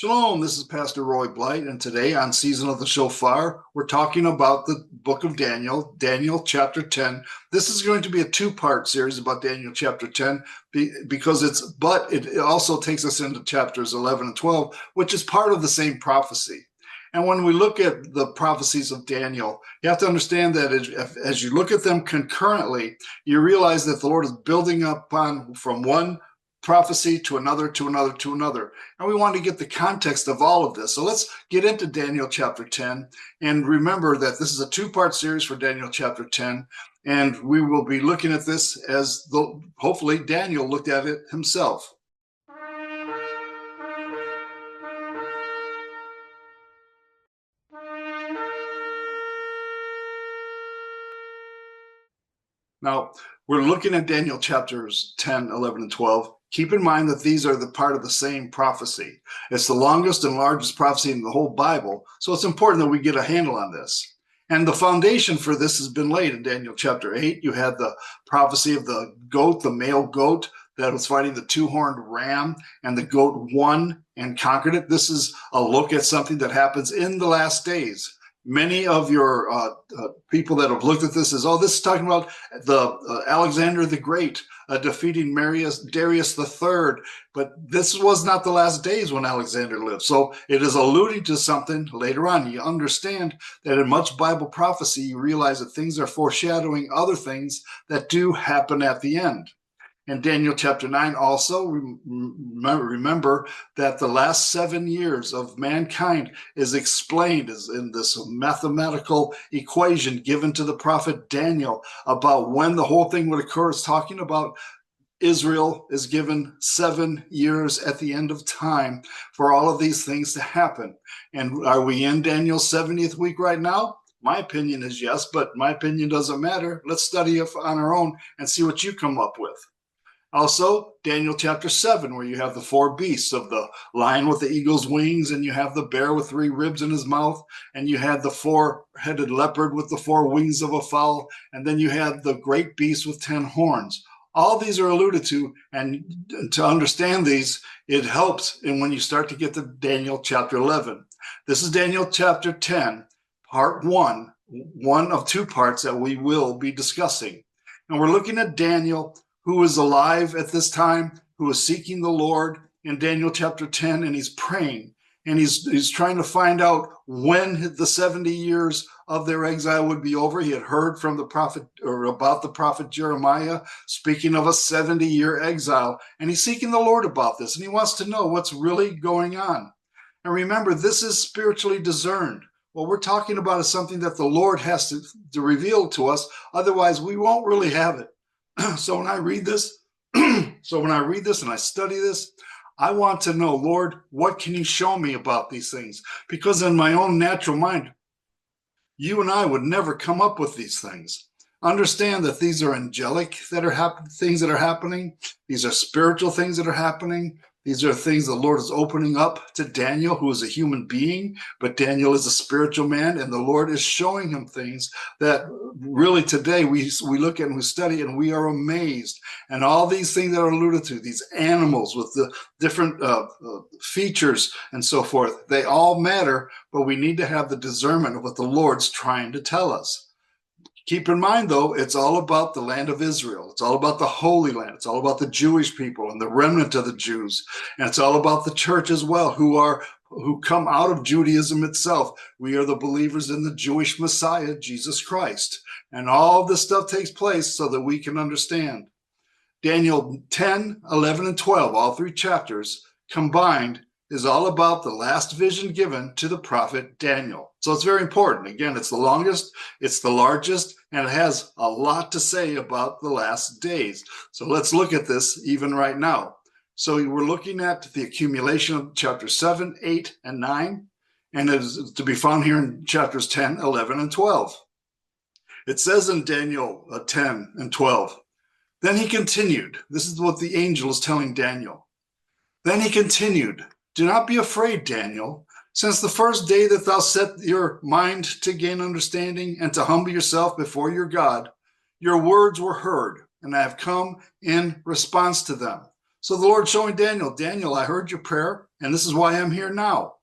Shalom, this is Pastor Roy Blight, and today on Season of the Shofar, we're talking about the book of Daniel, Daniel chapter 10. This is going to be a two-part series about Daniel chapter 10 because it also takes us into chapters 11 and 12, which is part of the same prophecy. And when we look at the prophecies of Daniel, you have to understand that as you look at them concurrently, you realize that the Lord is building up on from one prophecy to another, to another, to another. And we want to get the context of all of this. So let's get into Daniel chapter 10. And remember that this is a two-part series for Daniel chapter 10. And we will be looking at this as hopefully Daniel looked at it himself. Now, we're looking at Daniel chapters 10, 11, and 12. Keep in mind that these are the part of the same prophecy. It's the longest and largest prophecy in the whole Bible, so it's important that we get a handle on this. And the foundation for this has been laid in Daniel chapter 8. You had the prophecy of the goat, the male goat, that was fighting the two-horned ram, and the goat won and conquered it. This is a look at something that happens in the last days. Many of your people that have looked at this is, this is talking about the Alexander the Great defeating Darius III. But this was not the last days when Alexander lived. So it is alluding to something later on. You understand that in much Bible prophecy, you realize that things are foreshadowing other things that do happen at the end. In Daniel chapter 9 also, remember that the last 7 years of mankind is explained as in this mathematical equation given to the prophet Daniel about when the whole thing would occur. It's talking about Israel is given 7 years at the end of time for all of these things to happen. And are we in Daniel's 70th week right now? My opinion is yes, but my opinion doesn't matter. Let's study it on our own and see what you come up with. Also, Daniel chapter 7, where you have the four beasts of the lion with the eagle's wings, and you have the bear with 3 ribs in his mouth, and you had the 4-headed leopard with the 4 wings of a fowl, and then you had the great beast with 10 horns. All these are alluded to, and to understand these, it helps when you start to get to Daniel chapter 11. This is Daniel chapter 10, part 1, one of 2 parts that we will be discussing. And we're looking at Daniel, who is alive at this time, who is seeking the Lord in Daniel chapter 10, and he's praying, and he's trying to find out when the 70 years of their exile would be over. He had heard from the prophet, or about the prophet Jeremiah, speaking of a 70-year exile, and he's seeking the Lord about this, and he wants to know what's really going on. And remember, this is spiritually discerned. What we're talking about is something that the Lord has to reveal to us, otherwise we won't really have it. So when I read this, and I study this, I want to know, Lord, what can you show me about these things? Because in my own natural mind, you and I would never come up with these things. Understand that these are angelic things that are happening. These are spiritual things that are happening. These are things the Lord is opening up to Daniel, who is a human being, but Daniel is a spiritual man, and the Lord is showing him things that really today we look at and we study, and we are amazed. And all these things that are alluded to, these animals with the different features and so forth, they all matter, but we need to have the discernment of what the Lord's trying to tell us. Keep in mind, though, it's all about the land of Israel. It's all about the Holy Land. It's all about the Jewish people and the remnant of the Jews. And it's all about the church as well, who come out of Judaism itself. We are the believers in the Jewish Messiah, Jesus Christ. And all this stuff takes place so that we can understand. Daniel 10, 11, and 12, all 3 chapters combined, is all about the last vision given to the prophet Daniel. So it's very important. Again, it's the longest, it's the largest, and it has a lot to say about the last days. So let's look at this even right now. So we're looking at the accumulation of chapters 7, 8, and 9, and it is to be found here in chapters 10, 11, and 12. It says in Daniel 10 and 12, then he continued. This is what the angel is telling Daniel. Then he continued, do not be afraid, Daniel. Since the first day that thou set your mind to gain understanding and to humble yourself before your God, your words were heard, and I have come in response to them. So the Lord showing Daniel, Daniel, I heard your prayer, and this is why I'm here now.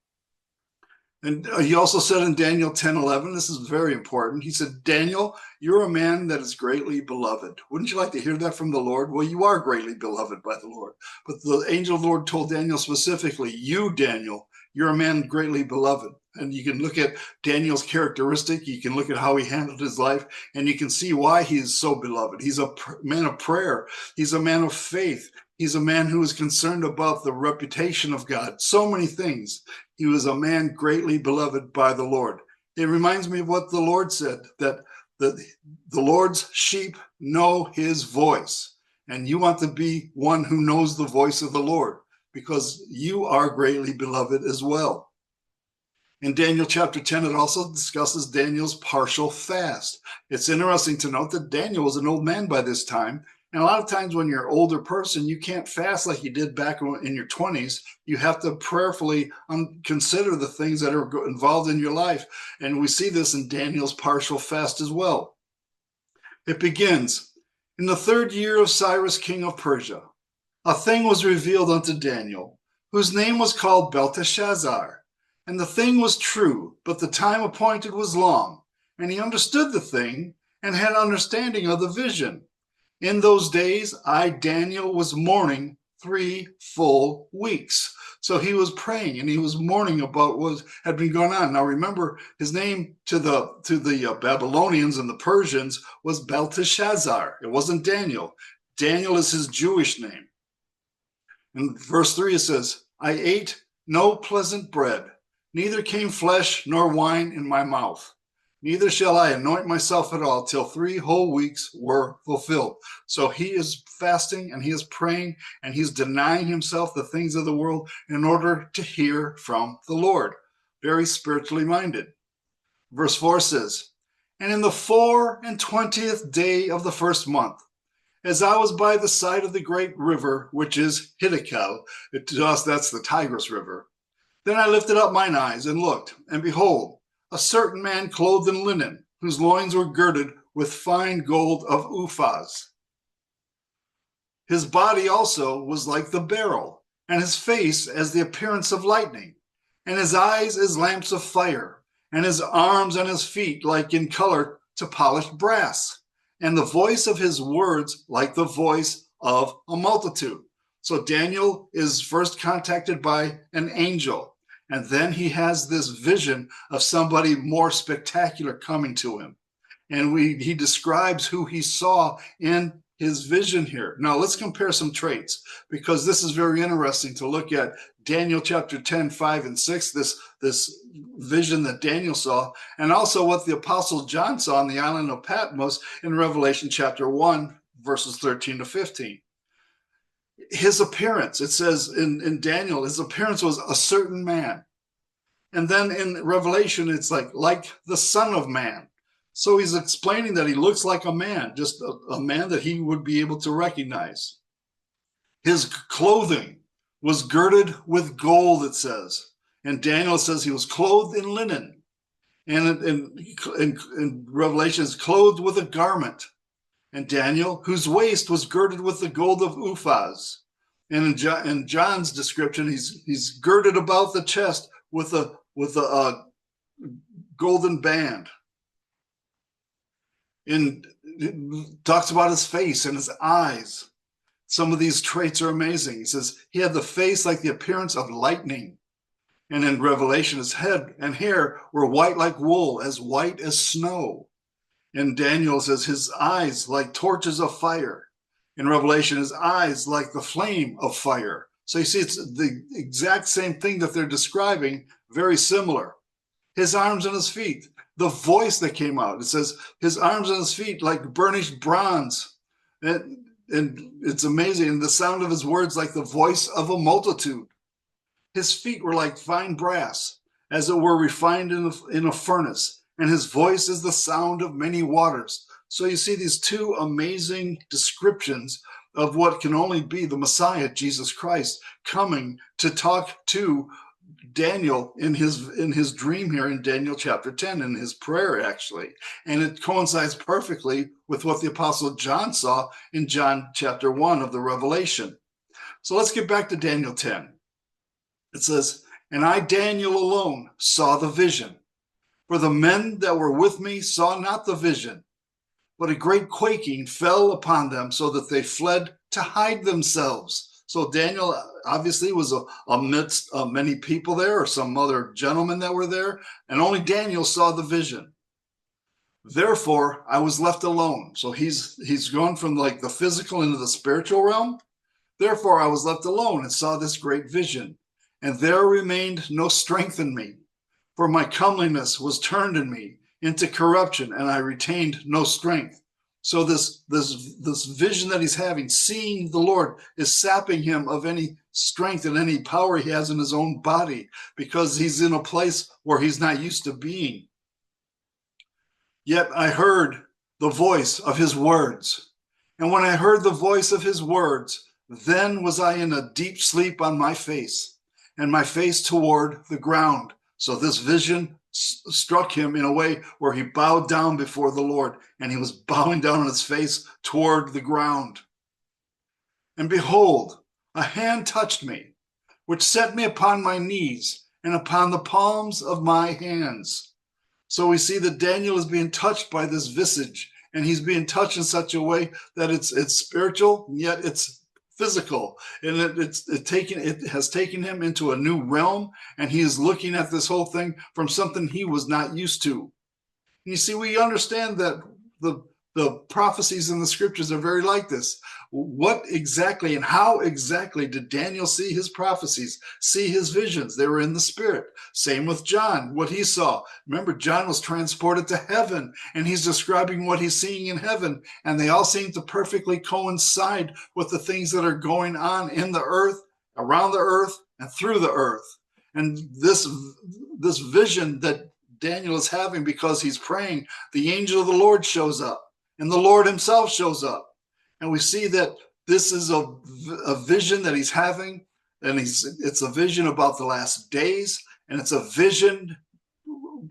And he also said in Daniel 10:11, this is very important. He said, Daniel, you're a man that is greatly beloved. Wouldn't you like to hear that from the Lord? Well, you are greatly beloved by the Lord. But the angel of the Lord told Daniel specifically, you, Daniel, you're a man greatly beloved. And you can look at Daniel's characteristic. You can look at how he handled his life, and you can see why he is so beloved. He's a man of prayer. He's a man of faith. He's a man who is concerned about the reputation of God. So many things. He was a man greatly beloved by the Lord. It reminds me of what the Lord said, that the Lord's sheep know his voice. And you want to be one who knows the voice of the Lord, because you are greatly beloved as well. In Daniel chapter 10, it also discusses Daniel's partial fast. It's interesting to note that Daniel was an old man by this time. And a lot of times when you're an older person, you can't fast like you did back in your 20s. You have to prayerfully consider the things that are involved in your life. And we see this in Daniel's partial fast as well. It begins, in the 3rd year of Cyrus, king of Persia, a thing was revealed unto Daniel, whose name was called Belteshazzar. And the thing was true, but the time appointed was long. And he understood the thing and had understanding of the vision. In those days, I, Daniel, was mourning 3 full weeks. So he was praying and he was mourning about what had been going on. Now remember, his name to the Babylonians and the Persians was Belteshazzar. It wasn't Daniel. Daniel is his Jewish name. In verse 3 it says, I ate no pleasant bread, neither came flesh nor wine in my mouth. Neither shall I anoint myself at all till 3 whole weeks were fulfilled. So he is fasting and he is praying and he's denying himself the things of the world in order to hear from the Lord. Very spiritually minded. Verse 4 says, and in the 24th day of the 1st month, as I was by the side of the great river, which is Hiddekel, to us that's the Tigris River, then I lifted up mine eyes and looked, and behold, a certain man clothed in linen, whose loins were girded with fine gold of Uphaz. His body also was like the beryl, and his face as the appearance of lightning, and his eyes as lamps of fire, and his arms and his feet like in color to polished brass, and the voice of his words like the voice of a multitude. So Daniel is first contacted by an angel. And then he has this vision of somebody more spectacular coming to him. And he describes who he saw in his vision here. Now let's compare some traits, because this is very interesting to look at Daniel chapter 10, 5 and 6, this vision that Daniel saw, and also what the apostle John saw on the island of Patmos in Revelation chapter 1, verses 13 to 15. His appearance, it says in Daniel, his appearance was a certain man. And then in Revelation, it's like the Son of Man. So he's explaining that he looks like a man, just a man that he would be able to recognize. His clothing was girded with gold, it says. And Daniel says he was clothed in linen. And in Revelation, is clothed with a garment. And Daniel, whose waist was girded with the gold of Uphaz. And in John's description, he's girded about the chest with a golden band. And it talks about his face and his eyes. Some of these traits are amazing. He says he had the face like the appearance of lightning. And in Revelation, his head and hair were white like wool, as white as snow. And Daniel says his eyes like torches of fire. In Revelation, his eyes like the flame of fire. So you see, it's the exact same thing that they're describing, very similar. His arms and his feet, the voice that came out, it says his arms and his feet like burnished bronze. And it's amazing. And the sound of his words like the voice of a multitude. His feet were like fine brass, as it were refined in a furnace. And his voice is the sound of many waters. So you see these two amazing descriptions of what can only be the Messiah, Jesus Christ, coming to talk to Daniel in his dream here in Daniel chapter 10, in his prayer actually. And it coincides perfectly with what the apostle John saw in John chapter 1 of the Revelation. So let's get back to Daniel 10. It says, "And I, Daniel, alone saw the vision. For the men that were with me saw not the vision, but a great quaking fell upon them, so that they fled to hide themselves." So Daniel obviously was amidst many people there, or some other gentlemen that were there, and only Daniel saw the vision. "Therefore I was left alone." So he's gone from like the physical into the spiritual realm. "Therefore I was left alone and saw this great vision, and there remained no strength in me. For my comeliness was turned in me into corruption, and I retained no strength." So this vision that he's having, seeing the Lord, is sapping him of any strength and any power he has in his own body, because he's in a place where he's not used to being. "Yet I heard the voice of his words. And when I heard the voice of his words, then was I in a deep sleep on my face, and my face toward the ground." So this vision struck him in a way where he bowed down before the Lord, and he was bowing down on his face toward the ground. "And behold, a hand touched me, which set me upon my knees and upon the palms of my hands." So we see that Daniel is being touched by this visage, and he's being touched in such a way that it's spiritual, and yet it's physical, and it has taken him into a new realm, and he is looking at this whole thing from something he was not used to. And you see, we understand that the prophecies in the scriptures are very like this. What exactly and how exactly did Daniel see his prophecies, see his visions? They were in the spirit. Same with John, what he saw. Remember, John was transported to heaven, and he's describing what he's seeing in heaven, and they all seem to perfectly coincide with the things that are going on in the earth, around the earth, and through the earth. And this vision that Daniel is having, because he's praying, the angel of the Lord shows up, and the Lord himself shows up. And we see that this is a vision that he's having, and it's a vision about the last days, and it's a vision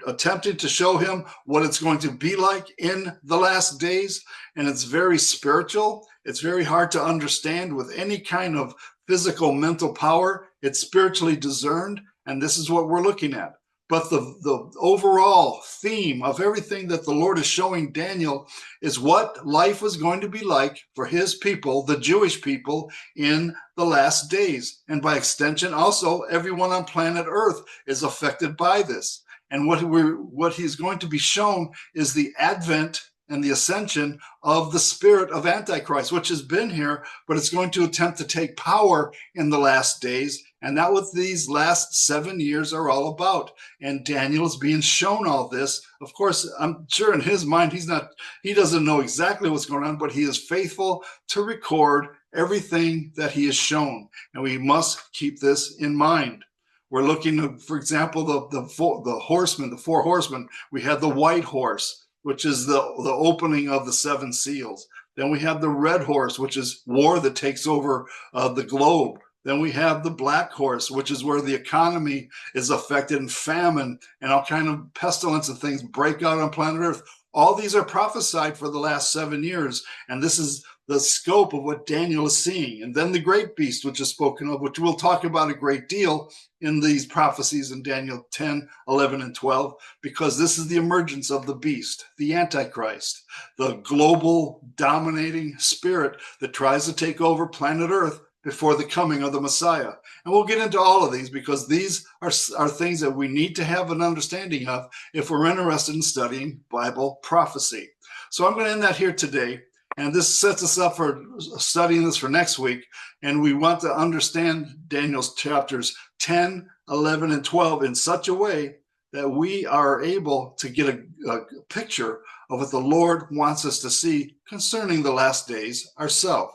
attempting to show him what it's going to be like in the last days. And it's very spiritual. It's very hard to understand with any kind of physical mental power. It's spiritually discerned, and this is what we're looking at. But the overall theme of everything that the Lord is showing Daniel is what life was going to be like for his people, the Jewish people, in the last days. And by extension, also, everyone on planet Earth is affected by this. And what he's going to be shown is the advent and the ascension of the spirit of Antichrist, which has been here, but it's going to attempt to take power in the last days. And that's what these last 7 years are all about. And Daniel is being shown all this. Of course, I'm sure in his mind, he doesn't know exactly what's going on, but he is faithful to record everything that he is shown. And we must keep this in mind. We're looking at, for example, the horsemen, the four horsemen. We had the white horse, which is the opening of the seven seals. Then we have the red horse, which is war that takes over the globe. Then we have the black horse, which is where the economy is affected, and famine and all kind of pestilence and things break out on planet Earth. All these are prophesied for the last 7 years, and this is the scope of what Daniel is seeing. And then the great beast, which is spoken of, which we'll talk about a great deal in these prophecies in Daniel 10, 11, and 12, because this is the emergence of the beast, the Antichrist, the global dominating spirit that tries to take over planet Earth before the coming of the Messiah. And we'll get into all of these, because these are things that we need to have an understanding of if we're interested in studying Bible prophecy. So I'm going to end that here today. And this sets us up for studying this for next week. And we want to understand Daniel's chapters 10, 11, and 12 in such a way that we are able to get a picture of what the Lord wants us to see concerning the last days ourselves.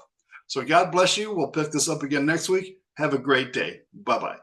So God bless you. We'll pick this up again next week. Have a great day. Bye-bye.